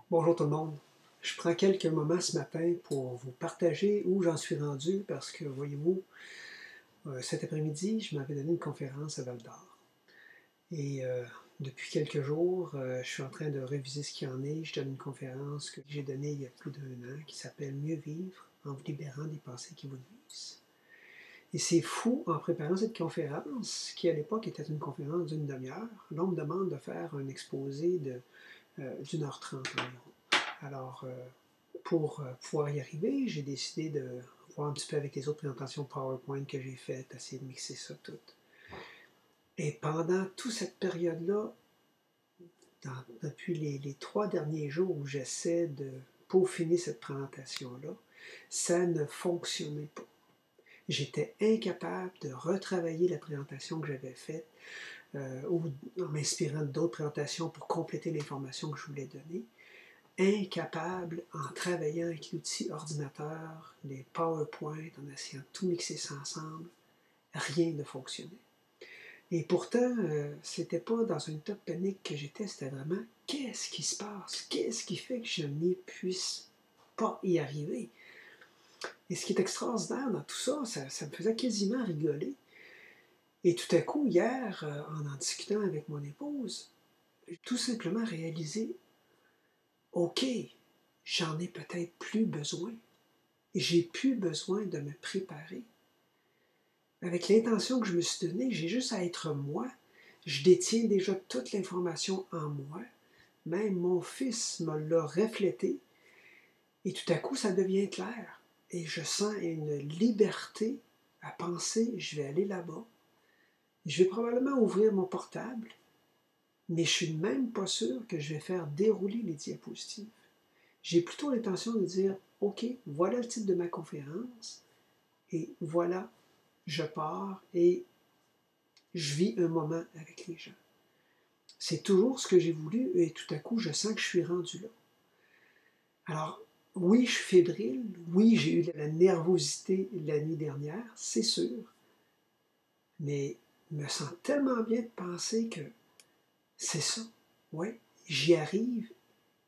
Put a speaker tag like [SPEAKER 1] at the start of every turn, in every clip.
[SPEAKER 1] Bonjour tout le monde. Je prends quelques moments ce matin pour vous partager où j'en suis rendu parce que, voyez-vous, cet après-midi, je m'avais donné une conférence à Val-d'Or. Et depuis quelques jours, je suis en train de réviser ce qu'il y en est. Je donne une conférence que j'ai donnée il y a plus d'1 an qui s'appelle « Mieux vivre en vous libérant des pensées qui vous nuisent ». Et c'est fou, en préparant cette conférence, qui à l'époque était une conférence d'une demi-heure, l'on me demande de faire un exposé d'1h30 environ. Alors, pour pouvoir y arriver, j'ai décidé de voir un petit peu avec les autres présentations PowerPoint que j'ai faites, essayer de mixer ça tout. Et pendant toute cette période-là, depuis les 3 derniers jours où j'essaie de peaufiner cette présentation-là, ça ne fonctionnait pas. J'étais incapable de retravailler la présentation que j'avais faite ou en m'inspirant d'autres présentations pour compléter l'information que je voulais donner. Incapable, en travaillant avec l'outil ordinateur, les PowerPoint, en essayant de tout mixer ça ensemble, rien ne fonctionnait. Et pourtant, c'était pas dans une top panique que j'étais, c'était vraiment qu'est-ce qui se passe? Qu'est-ce qui fait que je n'y puisse pas y arriver? Et ce qui est extraordinaire dans tout ça, ça me faisait quasiment rigoler. Et tout à coup, hier, en discutant avec mon épouse, j'ai tout simplement réalisé, OK, j'en ai peut-être plus besoin. J'ai plus besoin de me préparer. Avec l'intention que je me suis donnée, j'ai juste à être moi. Je détiens déjà toute l'information en moi. Même mon fils me l'a reflété. Et tout à coup, ça devient clair. Et je sens une liberté à penser, je vais aller là-bas. Je vais probablement ouvrir mon portable, mais je suis même pas sûr que je vais faire dérouler les diapositives. J'ai plutôt l'intention de dire, OK, voilà le titre de ma conférence, et voilà, je pars et je vis un moment avec les gens. C'est toujours ce que j'ai voulu et tout à coup, je sens que je suis rendu là. Alors, oui, je suis fébrile, oui, j'ai eu de la nervosité la nuit dernière, c'est sûr, mais je me sens tellement bien de penser que c'est ça. Oui, j'y arrive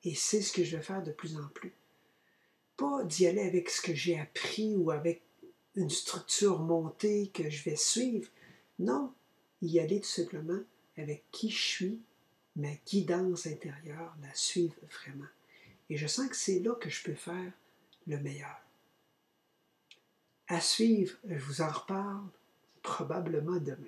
[SPEAKER 1] et c'est ce que je vais faire de plus en plus. Pas d'y aller avec ce que j'ai appris ou avec une structure montée que je vais suivre. Non, y aller tout simplement avec qui je suis, ma guidance intérieure, la suivre vraiment. Et je sens que c'est là que je peux faire le meilleur. À suivre, je vous en reparle probablement demain.